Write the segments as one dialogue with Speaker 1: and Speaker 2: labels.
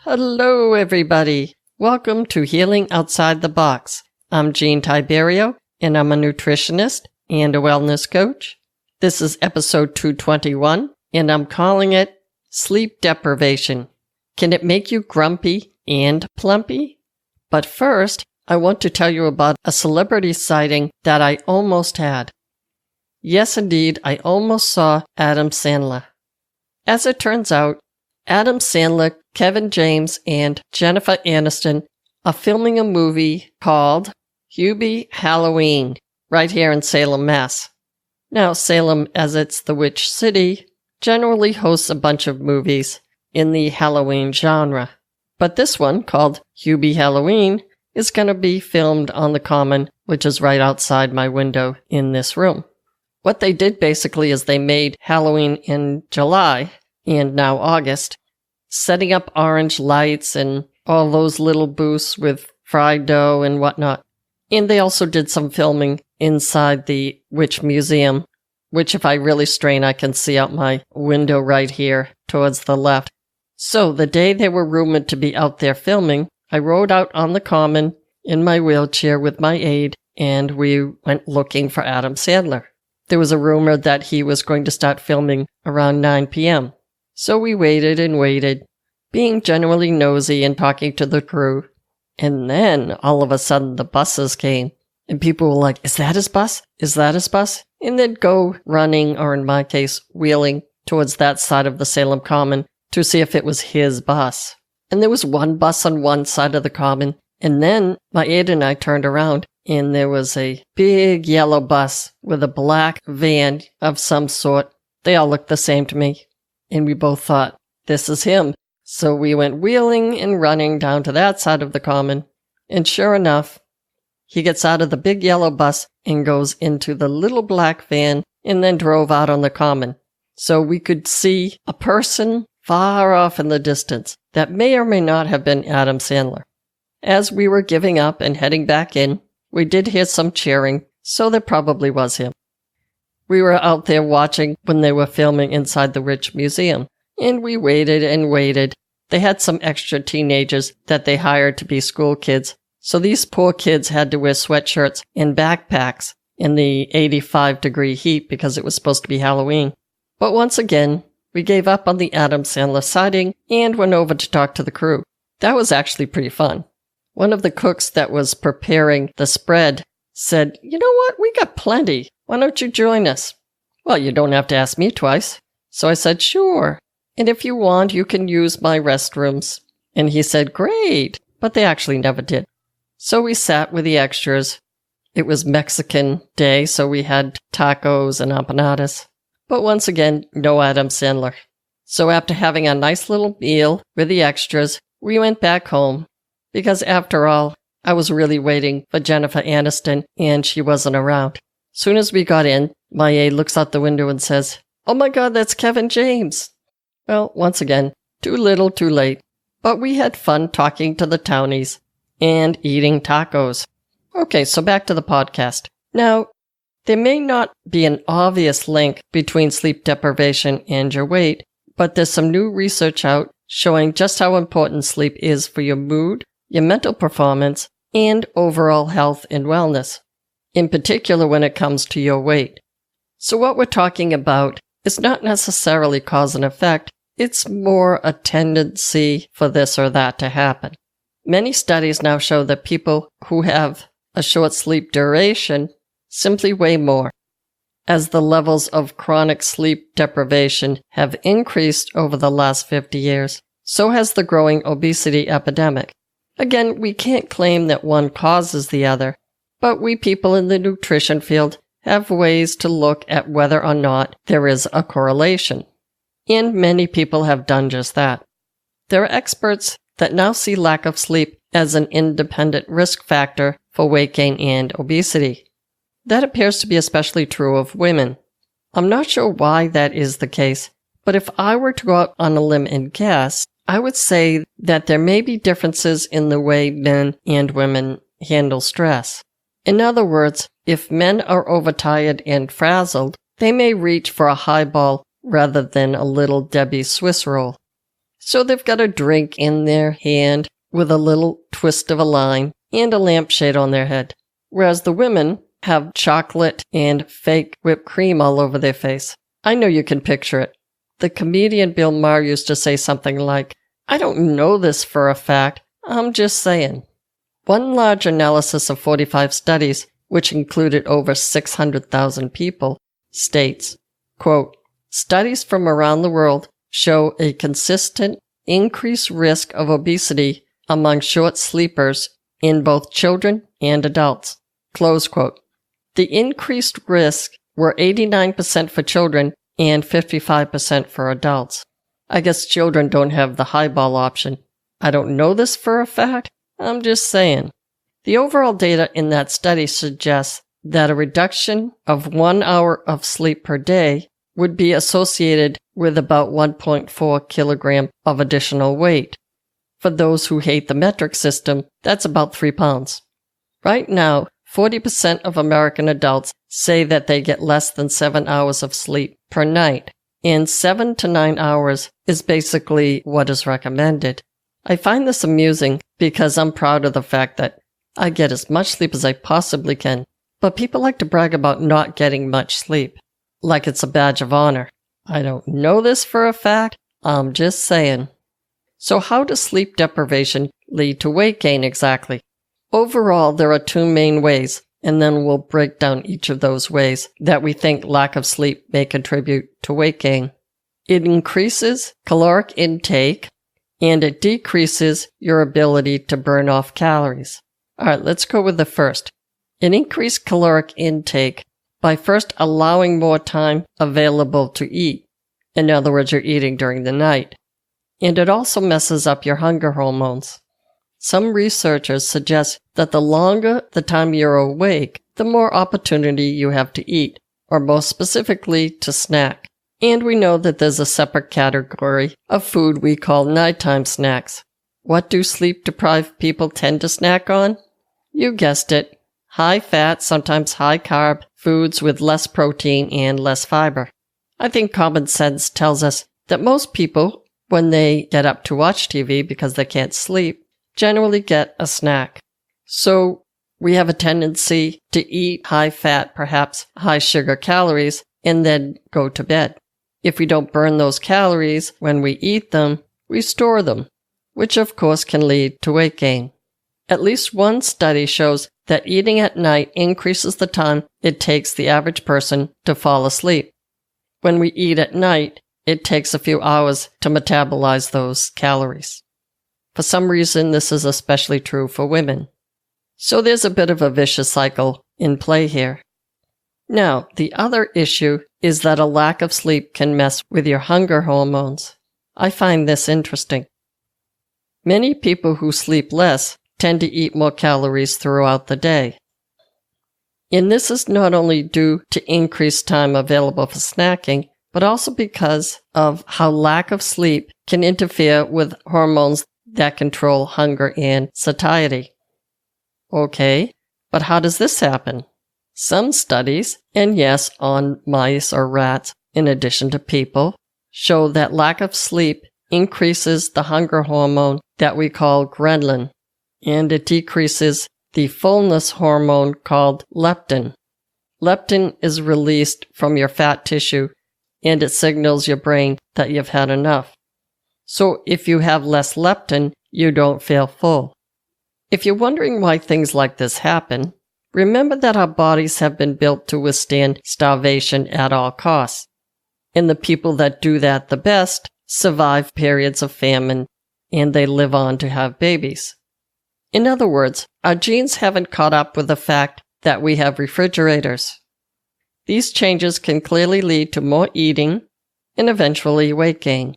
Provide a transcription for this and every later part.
Speaker 1: Hello, everybody. Welcome to Healing Outside the Box. I'm Jean Tiberio, and I'm a nutritionist and a wellness coach. This is episode 221, and I'm calling it Sleep Deprivation. Can it make you grumpy and plumpy? But first, I want to tell you about a celebrity sighting that I almost had. Yes, indeed, I almost saw Adam Sandler. As it turns out, Adam Sandler, Kevin James, and Jennifer Aniston are filming a movie called HOTB Halloween right here in Salem, Mass. Now, Salem, as it's the witch city, generally hosts a bunch of movies in the Halloween genre. But this one, called HOTB Halloween, is going to be filmed on the Common, which is right outside my window in this room. What they did basically is they made Halloween in July and now August, setting up orange lights and all those little booths with fried dough and whatnot. And they also did some filming inside the Witch Museum, which if I really strain, I can see out my window right here towards the left. So the day they were rumored to be out there filming, I rode out on the Common in my wheelchair with my aide, and we went looking for Adam Sandler. There was a rumor that he was going to start filming around 9 p.m. So we waited and waited, being generally nosy and talking to the crew. And then, all of a sudden, the buses came. And people were like, is that his bus? Is that his bus? And they'd go running, or in my case, wheeling towards that side of the Salem Common to see if it was his bus. And there was one bus on one side of the Common. And then my aide and I turned around, and there was a big yellow bus with a black van of some sort. They all looked the same to me. And we both thought, this is him. So we went wheeling and running down to that side of the Common. And sure enough, he gets out of the big yellow bus and goes into the little black van and then drove out on the Common. So we could see a person far off in the distance that may or may not have been Adam Sandler. As we were giving up and heading back in, we did hear some cheering, so that probably was him. We were out there watching when they were filming inside the Witch Museum, and we waited and waited. They had some extra teenagers that they hired to be school kids, so these poor kids had to wear sweatshirts and backpacks in the 85-degree heat because it was supposed to be Halloween. But once again, we gave up on the Adam Sandler sighting and went over to talk to the crew. That was actually pretty fun. One of the cooks that was preparing the spread said, "You know what? We got plenty. Why don't you join us?" "Well, you don't have to ask me twice." So I said, "Sure. And if you want, you can use my restrooms." And he said, "Great." But they actually never did. So we sat with the extras. It was Mexican day, so we had tacos and empanadas. But once again, no Adam Sandler. So after having a nice little meal with the extras, we went back home. Because after all, I was really waiting for Jennifer Aniston, and she wasn't around. Soon as we got in, my aide looks out the window and says, "Oh my God, that's Kevin James." Well, once again, too little, too late. But we had fun talking to the townies and eating tacos. Okay, so back to the podcast. Now, there may not be an obvious link between sleep deprivation and your weight, but there's some new research out showing just how important sleep is for your mood, your mental performance, and overall health and wellness, in particular when it comes to your weight. So what we're talking about is not necessarily cause and effect, it's more a tendency for this or that to happen. Many studies now show that people who have a short sleep duration simply weigh more. As the levels of chronic sleep deprivation have increased over the last 50 years, so has the growing obesity epidemic. Again, we can't claim that one causes the other, but we people in the nutrition field have ways to look at whether or not there is a correlation. And many people have done just that. There are experts that now see lack of sleep as an independent risk factor for weight gain and obesity. That appears to be especially true of women. I'm not sure why that is the case, but if I were to go out on a limb and guess, I would say that there may be differences in the way men and women handle stress. In other words, if men are overtired and frazzled, they may reach for a highball rather than a little Debbie Swiss roll. So they've got a drink in their hand with a little twist of a line and a lampshade on their head, whereas the women have chocolate and fake whipped cream all over their face. I know you can picture it. The comedian Bill Maher used to say something like, "I don't know this for a fact, I'm just saying." One large analysis of 45 studies, which included over 600,000 people, states, quote, "Studies from around the world show a consistent increased risk of obesity among short sleepers in both children and adults." Close quote. The increased risk were 89% for children and 55% for adults. I guess children don't have the highball option. I don't know this for a fact, I'm just saying. The overall data in that study suggests that a reduction of 1 hour of sleep per day would be associated with about 1.4 kilograms of additional weight. For those who hate the metric system, that's about 3 pounds. Right now, 40% of American adults say that they get less than 7 hours of sleep per night, and 7 to 9 hours is basically what is recommended. I find this amusing because I'm proud of the fact that I get as much sleep as I possibly can, but people like to brag about not getting much sleep, like it's a badge of honor. I don't know this for a fact, I'm just saying. So how does sleep deprivation lead to weight gain exactly? Overall, there are 2 main ways, and then we'll break down each of those ways that we think lack of sleep may contribute to weight gain. It increases caloric intake, and it decreases your ability to burn off calories. Alright, let's go with the first. It increased caloric intake by first allowing more time available to eat. In other words, you're eating during the night. And it also messes up your hunger hormones. Some researchers suggest that the longer the time you're awake, the more opportunity you have to eat, or most specifically, to snack. And we know that there's a separate category of food we call nighttime snacks. What do sleep-deprived people tend to snack on? You guessed it. High-fat, sometimes high-carb foods with less protein and less fiber. I think common sense tells us that most people, when they get up to watch TV because they can't sleep, generally get a snack. So we have a tendency to eat high-fat, perhaps high-sugar calories, and then go to bed. If we don't burn those calories when we eat them, we store them, which of course can lead to weight gain. At least one study shows that eating at night increases the time it takes the average person to fall asleep. When we eat at night, it takes a few hours to metabolize those calories. For some reason, this is especially true for women. So there's a bit of a vicious cycle in play here. Now, the other issue is that a lack of sleep can mess with your hunger hormones. I find this interesting. Many people who sleep less tend to eat more calories throughout the day. And this is not only due to increased time available for snacking, but also because of how lack of sleep can interfere with hormones that control hunger and satiety. Okay, but how does this happen? Some studies, and yes, on mice or rats, in addition to people, show that lack of sleep increases the hunger hormone that we call ghrelin, and it decreases the fullness hormone called leptin. Leptin is released from your fat tissue, and it signals your brain that you've had enough. So if you have less leptin, you don't feel full. If you're wondering why things like this happen, remember that our bodies have been built to withstand starvation at all costs. And the people that do that the best survive periods of famine, and they live on to have babies. In other words, our genes haven't caught up with the fact that we have refrigerators. These changes can clearly lead to more eating and eventually weight gain.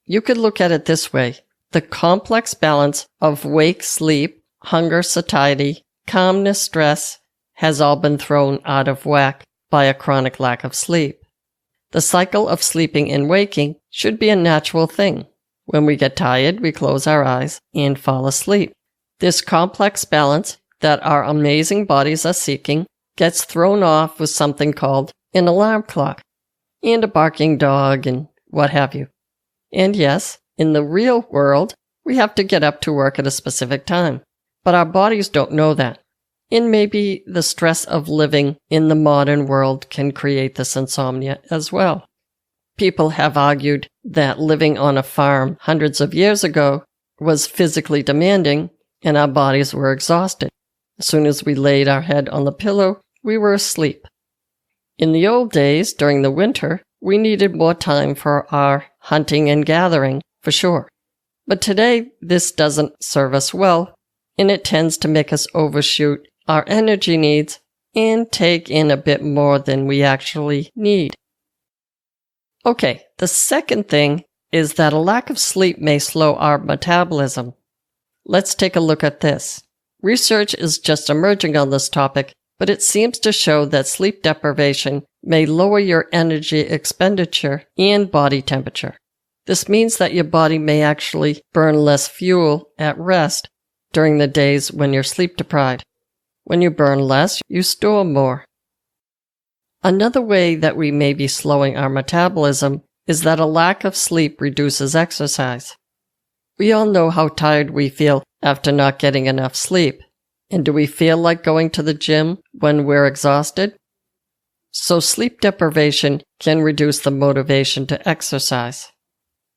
Speaker 1: You could look at it this way. The complex balance of wake, sleep, hunger, satiety, calmness, stress has all been thrown out of whack by a chronic lack of sleep. The cycle of sleeping and waking should be a natural thing. When we get tired, we close our eyes and fall asleep. This complex balance that our amazing bodies are seeking gets thrown off with something called an alarm clock, and a barking dog, and what have you. And yes, In the real world, we have to get up to work at a specific time. But our bodies don't know that. And maybe the stress of living in the modern world can create this insomnia as well. People have argued that living on a farm hundreds of years ago was physically demanding and our bodies were exhausted. As soon as we laid our head on the pillow, we were asleep. In the old days, during the winter, we needed more time for our hunting and gathering, for sure. But today, this doesn't serve us well, and it tends to make us overshoot our energy needs and take in a bit more than we actually need. Okay, the second thing is that a lack of sleep may slow our metabolism. Let's take a look at this. Research is just emerging on this topic, but it seems to show that sleep deprivation may lower your energy expenditure and body temperature. This means that your body may actually burn less fuel at rest during the days when you're sleep deprived. When you burn less, you store more. Another way that we may be slowing our metabolism is that a lack of sleep reduces exercise. We all know how tired we feel after not getting enough sleep. And do we feel like going to the gym when we're exhausted? So sleep deprivation can reduce the motivation to exercise.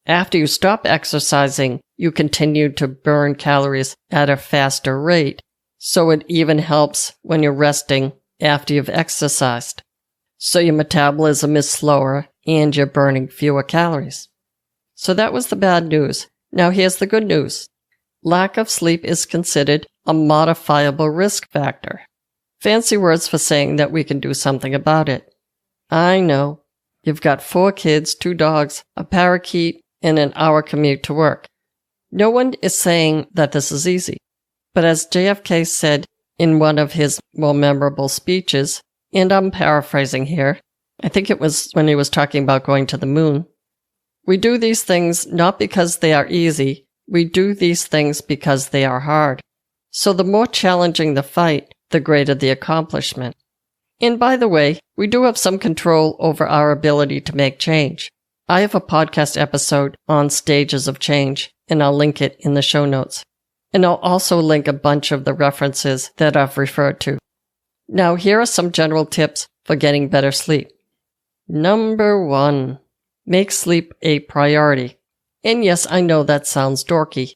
Speaker 1: After you stop exercising, you continue to burn calories at a faster rate, so it even helps when you're resting after you've exercised. So your metabolism is slower and you're burning fewer calories. So that was the bad news. Now here's the good news. Lack of sleep is considered a modifiable risk factor. Fancy words for saying that we can do something about it. I know. You've got 4 kids, 2 dogs, a parakeet, and an hour commute to work. No one is saying that this is easy. But as JFK said in one of his more memorable speeches, and I'm paraphrasing here, I think it was when he was talking about going to the moon, we do these things not because they are easy, we do these things because they are hard. So the more challenging the fight, the greater the accomplishment. And by the way, we do have some control over our ability to make change. I have a podcast episode on stages of change, and I'll link it in the show notes. And I'll also link a bunch of the references that I've referred to. Now, here are some general tips for getting better sleep. Number 1, make sleep a priority. And yes, I know that sounds dorky.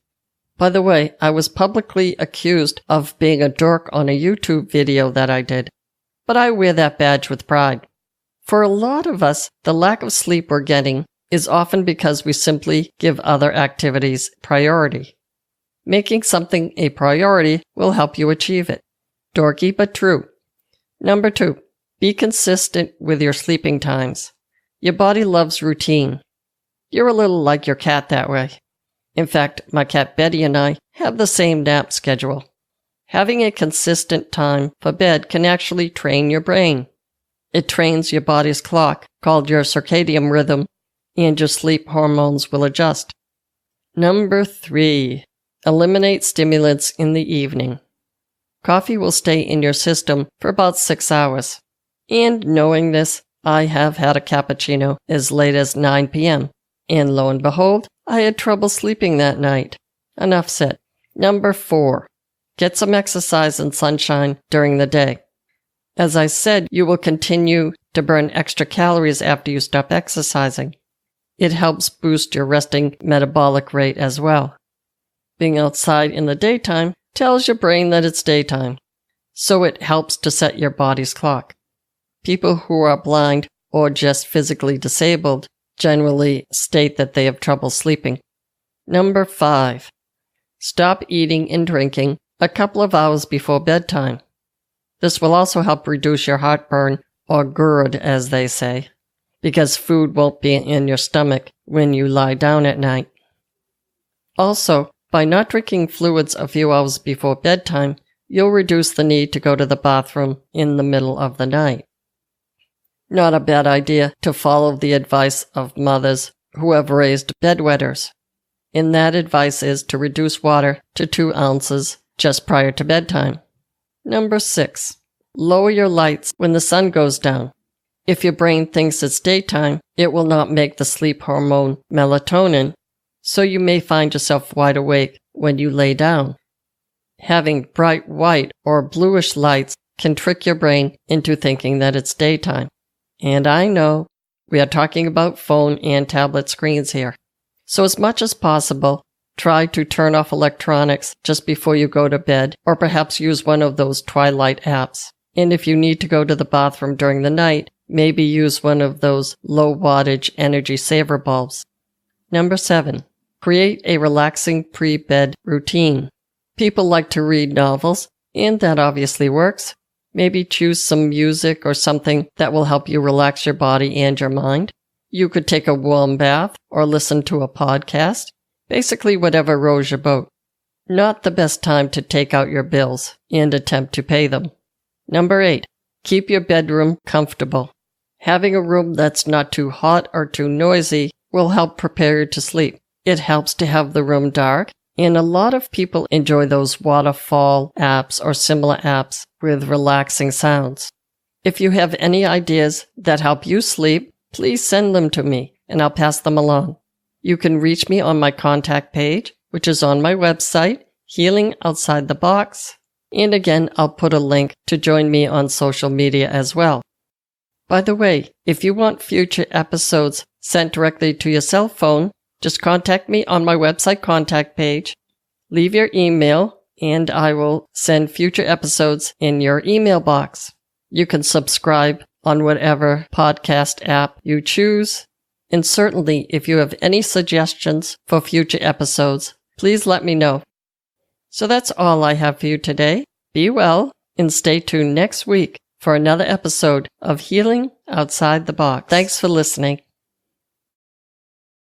Speaker 1: By the way, I was publicly accused of being a dork on a YouTube video that I did. But I wear that badge with pride. For a lot of us, the lack of sleep we're getting is often because we simply give other activities priority. Making something a priority will help you achieve it. Dorky but true. Number 2, be consistent with your sleeping times. Your body loves routine. You're a little like your cat that way. In fact, my cat Betty and I have the same nap schedule. Having a consistent time for bed can actually train your brain. It trains your body's clock, called your circadian rhythm, and your sleep hormones will adjust. Number 3, eliminate stimulants in the evening. Coffee will stay in your system for about 6 hours. And knowing this, I have had a cappuccino as late as 9 p.m. And lo and behold, I had trouble sleeping that night. Enough said. Number 4, get some exercise and sunshine during the day. As I said, you will continue to burn extra calories after you stop exercising. It helps boost your resting metabolic rate as well. Being outside in the daytime tells your brain that it's daytime, so it helps to set your body's clock. People who are blind or just physically disabled generally state that they have trouble sleeping. Number 5, stop eating and drinking a couple of hours before bedtime. This will also help reduce your heartburn, or GERD as they say, because food won't be in your stomach when you lie down at night. Also, by not drinking fluids a few hours before bedtime, you'll reduce the need to go to the bathroom in the middle of the night. Not a bad idea to follow the advice of mothers who have raised bedwetters. And that advice is to reduce water to 2 ounces just prior to bedtime. Number 6, lower your lights when the sun goes down. If your brain thinks it's daytime, it will not make the sleep hormone melatonin, so you may find yourself wide awake when you lay down. Having bright white or bluish lights can trick your brain into thinking that it's daytime. And I know we are talking about phone and tablet screens here. So as much as possible, try to turn off electronics just before you go to bed, or perhaps use one of those twilight apps. And if you need to go to the bathroom during the night, maybe use one of those low wattage energy saver bulbs. Number 7. Create a relaxing pre-bed routine. People like to read novels, and that obviously works. Maybe choose some music or something that will help you relax your body and your mind. You could take a warm bath or listen to a podcast. Basically whatever rows your boat. Not the best time to take out your bills and attempt to pay them. Number 8. Keep your bedroom comfortable. Having a room that's not too hot or too noisy will help prepare you to sleep. It helps to have the room dark, and a lot of people enjoy those waterfall apps or similar apps with relaxing sounds. If you have any ideas that help you sleep, please send them to me, and I'll pass them along. You can reach me on my contact page, which is on my website, Healing Outside the Box. And again, I'll put a link to join me on social media as well. By the way, if you want future episodes sent directly to your cell phone, just contact me on my website contact page. Leave your email, and I will send future episodes in your email box. You can subscribe on whatever podcast app you choose. And certainly, if you have any suggestions for future episodes, please let me know. So that's all I have for you today. Be well, and stay tuned next week for another episode of Healing Outside the Box. Thanks for listening.